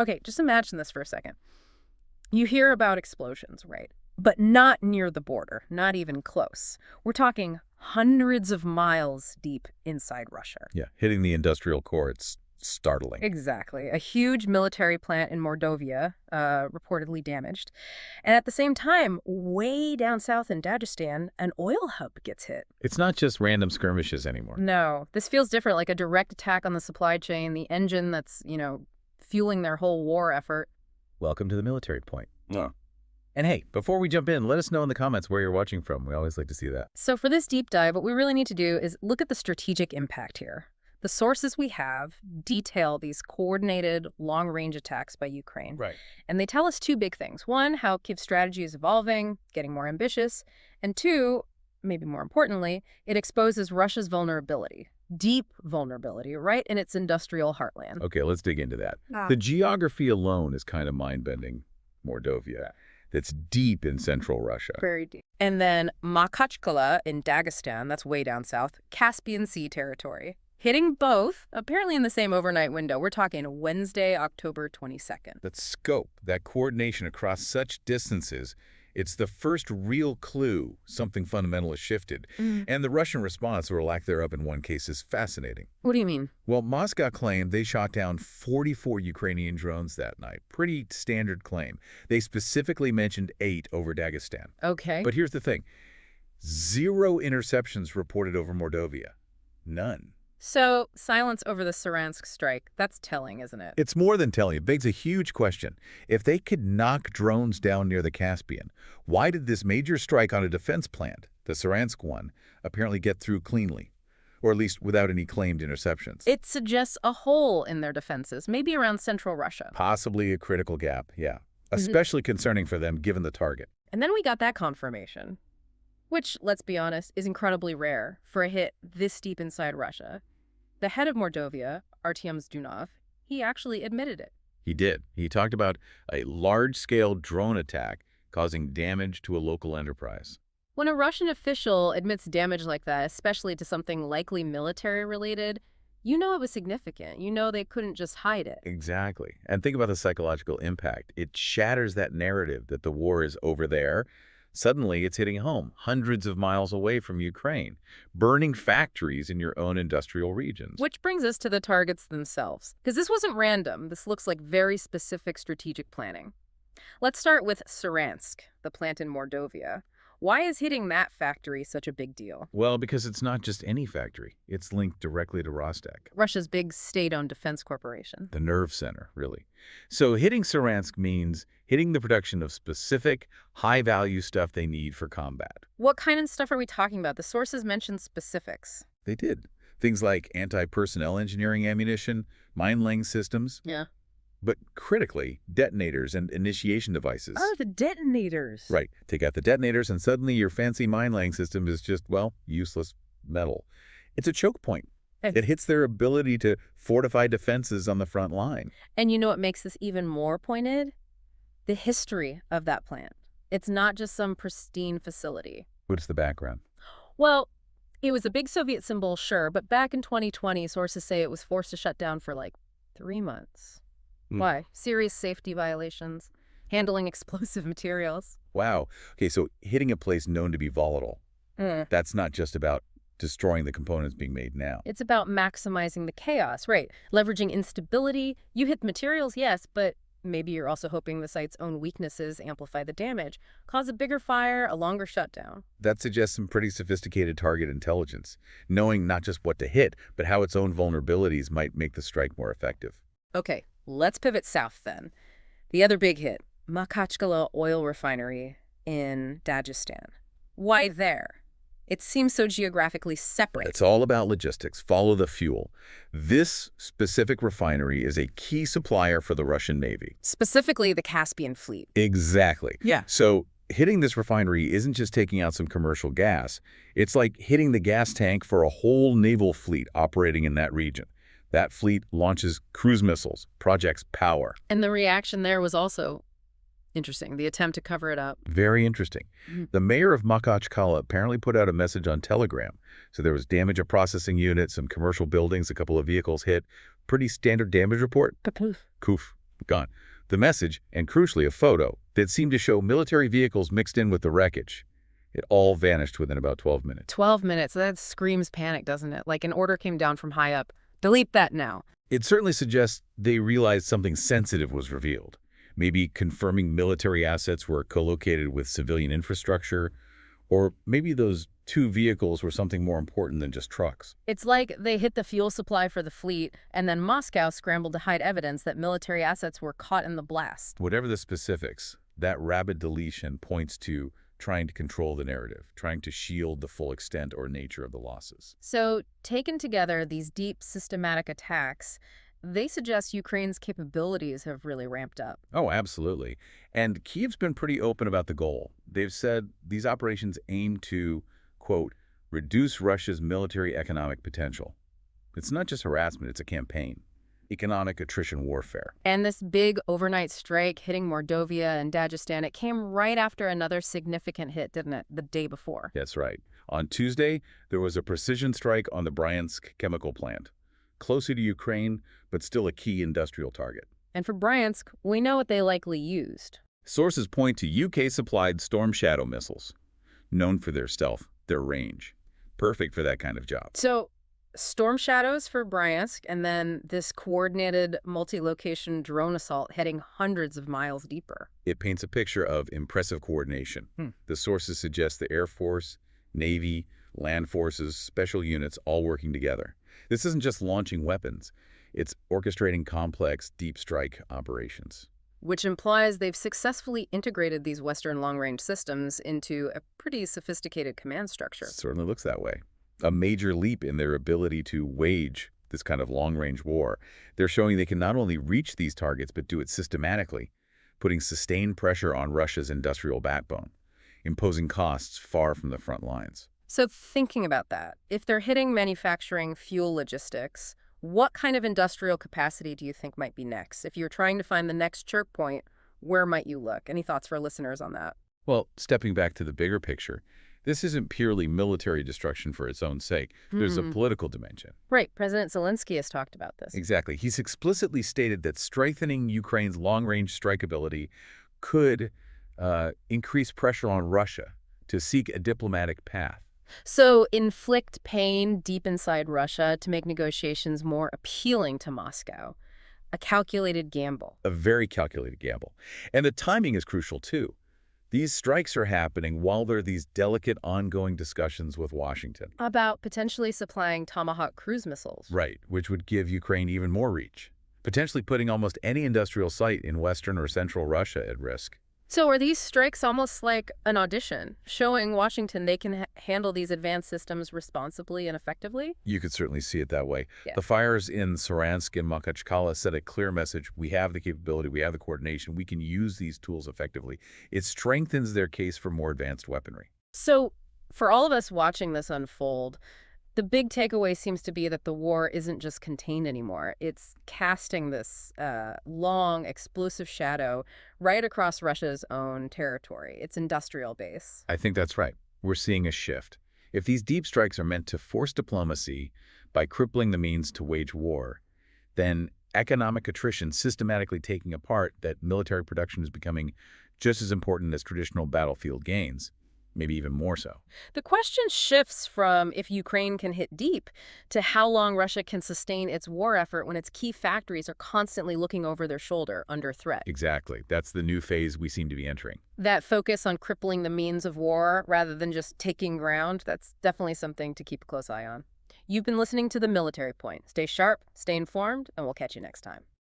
Okay, just imagine this for a second. You hear about explosions, right? But not near the border, not even close. We're talking hundreds of miles deep inside Russia. Yeah, hitting the industrial core, it's startling. Exactly. A huge military plant in Mordovia, reportedly damaged. And at the same time, way down south in Dagestan, an oil hub gets hit. It's not just random skirmishes anymore. No, this feels different, like a direct attack on the supply chain, the engine that's, fueling their whole war effort. Welcome to the military point. No. And hey, before we jump in, let us know in the comments where you're watching from. We always like to see that. So for this deep dive, what we really need to do is look at the strategic impact here. The sources we have detail these coordinated long-range attacks by Ukraine. Right. And they tell us two big things. One, how Kyiv's strategy is evolving, getting more ambitious. And two, maybe more importantly, it exposes Russia's vulnerability, deep vulnerability, right in its industrial heartland. Okay, let's dig into that. The geography alone is kind of mind-bending. Mordovia. That's deep in central Russia. Very deep. And then Makhachkala in Dagestan, that's way down south, Caspian Sea territory. Hitting both, apparently in the same overnight window. We're talking Wednesday, October 22nd. That scope, that coordination across such distances, it's the first real clue something fundamental has shifted. And the Russian response, or lack thereof in one case, is fascinating. What do you mean? Well, Moscow claimed they shot down 44 Ukrainian drones that night. Pretty standard claim. They specifically mentioned 8 over Dagestan. Okay. But here's the thing. 0 interceptions reported over Mordovia. None. So, silence over the Saransk strike, that's telling, isn't it? It's more than telling. It begs a huge question. If they could knock drones down near the Caspian, why did this major strike on a defense plant, the Saransk one, apparently get through cleanly? Or at least without any claimed interceptions? It suggests a hole in their defenses, maybe around central Russia. Possibly a critical gap, yeah. Especially concerning for them, given the target. And then we got that confirmation, which, let's be honest, is incredibly rare for a hit this deep inside Russia. The head of Mordovia, Artyom Zdunov, he actually admitted it. He did. He talked about a large-scale drone attack causing damage to a local enterprise. When a Russian official admits damage like that, especially to something likely military-related, you know it was significant. You know they couldn't just hide it. Exactly. And think about the psychological impact. It shatters that narrative that the war is over there. Suddenly, it's hitting home, hundreds of miles away from Ukraine, burning factories in your own industrial regions. Which brings us to the targets themselves. Because this wasn't random. This looks like very specific strategic planning. Let's start with Saransk, the plant in Mordovia. Why is hitting that factory such a big deal? Well, because it's not just any factory. It's linked directly to Rostek, Russia's big state-owned defense corporation. the nerve center, really. So hitting Saransk means hitting the production of specific, high-value stuff they need for combat. What kind of stuff are we talking about? The sources mentioned specifics. They did. Things like anti-personnel engineering ammunition, mine-laying systems, Yeah. but critically, detonators and initiation devices. Oh, the detonators. Right. Take out the detonators and suddenly your fancy mine-laying system is just, well, useless metal. It's a choke point. Hey. It hits their ability to fortify defenses on the front line. And you know what makes this even more pointed? The history of that plant. It's not just some pristine facility. What's the background? Well, it was a big Soviet symbol, sure, but back in 2020, sources say it was forced to shut down for like 3 months. Why? Serious safety violations, handling explosive materials. Wow. Okay, so hitting a place known to be volatile, that's not just about destroying the components being made now. It's about maximizing the chaos, right? Leveraging instability. You hit the materials, yes, but maybe you're also hoping the site's own weaknesses amplify the damage, cause a bigger fire, a longer shutdown. That suggests some pretty sophisticated target intelligence, knowing not just what to hit, but how its own vulnerabilities might make the strike more effective. Okay, let's pivot south then. The other big hit, Makhachkala oil refinery in Dagestan. Why there? It seems so geographically separate. It's all about logistics. Follow the fuel. This specific refinery is a key supplier for the Russian Navy. Specifically the Caspian Fleet. Exactly. Yeah. So hitting this refinery isn't just taking out some commercial gas. It's like hitting the gas tank for a whole naval fleet operating in that region. That fleet launches cruise missiles, projects power. And the reaction there was also interesting, the attempt to cover it up. Very interesting. The mayor of Makhachkala apparently put out a message on Telegram. So there was damage of processing units, some commercial buildings, a couple of vehicles hit. Pretty standard damage report. Kapoof. Koof. Gone. The message, and crucially a photo, that seemed to show military vehicles mixed in with the wreckage. It all vanished within about 12 minutes. 12 minutes. That screams panic, doesn't it? Like an order came down from high up. Delete that now. It certainly suggests they realized something sensitive was revealed. Maybe confirming military assets were co-located with civilian infrastructure, or maybe those two vehicles were something more important than just trucks. It's like they hit the fuel supply for the fleet, and then Moscow scrambled to hide evidence that military assets were caught in the blast. Whatever the specifics, that rapid deletion points to trying to control the narrative, trying to shield the full extent or nature of the losses. So, taken together, these deep, systematic attacks, they suggest Ukraine's capabilities have really ramped up. Oh, absolutely. And Kyiv's been pretty open about the goal. They've said these operations aim to, quote, reduce Russia's military economic potential. It's not just harassment, it's a campaign. Economic attrition warfare. And this big overnight strike hitting Mordovia and Dagestan, it came right after another significant hit, didn't it, the day before? That's right. On Tuesday, there was a precision strike on the Bryansk chemical plant. Closer to Ukraine, but still a key industrial target. And for Bryansk, we know what they likely used. Sources point to UK-supplied Storm Shadow missiles, known for their stealth, their range. Perfect for that kind of job. So, Storm Shadows for Bryansk, and then this coordinated multi-location drone assault heading hundreds of miles deeper. It paints a picture of impressive coordination. The sources suggest the Air Force, Navy, land forces, special units all working together. This isn't just launching weapons. It's orchestrating complex, deep strike operations. Which implies they've successfully integrated these Western long-range systems into a pretty sophisticated command structure. It certainly looks that way. A major leap in their ability to wage this kind of long-range war. They're showing they can not only reach these targets, but do it systematically, putting sustained pressure on Russia's industrial backbone, imposing costs far from the front lines. So thinking about that, if they're hitting manufacturing, fuel logistics, what kind of industrial capacity do you think might be next? If you're trying to find the next choke point, where might you look? Any thoughts for listeners on that? Well, stepping back to the bigger picture, this isn't purely military destruction for its own sake. There's a political dimension. Right. President Zelensky has talked about this. Exactly. He's explicitly stated that strengthening Ukraine's long-range strike ability could increase pressure on Russia to seek a diplomatic path. So inflict pain deep inside Russia to make negotiations more appealing to Moscow. A calculated gamble. A very calculated gamble. And the timing is crucial, too. These strikes are happening while there are these delicate ongoing discussions with Washington. About potentially supplying Tomahawk cruise missiles. Right, which would give Ukraine even more reach, potentially putting almost any industrial site in western or central Russia at risk. So are these strikes almost like an audition, showing Washington they can handle these advanced systems responsibly and effectively? You could certainly see it that way. Yeah. The fires in Saransk and Makhachkala sent a clear message. We have the capability, we have the coordination, we can use these tools effectively. It strengthens their case for more advanced weaponry. So for all of us watching this unfold, the big takeaway seems to be that the war isn't just contained anymore. It's casting this long, explosive shadow right across Russia's own territory, its industrial base. I think that's right. We're seeing a shift. If these deep strikes are meant to force diplomacy by crippling the means to wage war, then economic attrition systematically taking apart that military production is becoming just as important as traditional battlefield gains. Maybe even more so. The question shifts from if Ukraine can hit deep to how long Russia can sustain its war effort when its key factories are constantly looking over their shoulder under threat. Exactly. That's the new phase we seem to be entering. That focus on crippling the means of war rather than just taking ground, that's definitely something to keep a close eye on. You've been listening to The Military Point. Stay sharp, stay informed, and we'll catch you next time.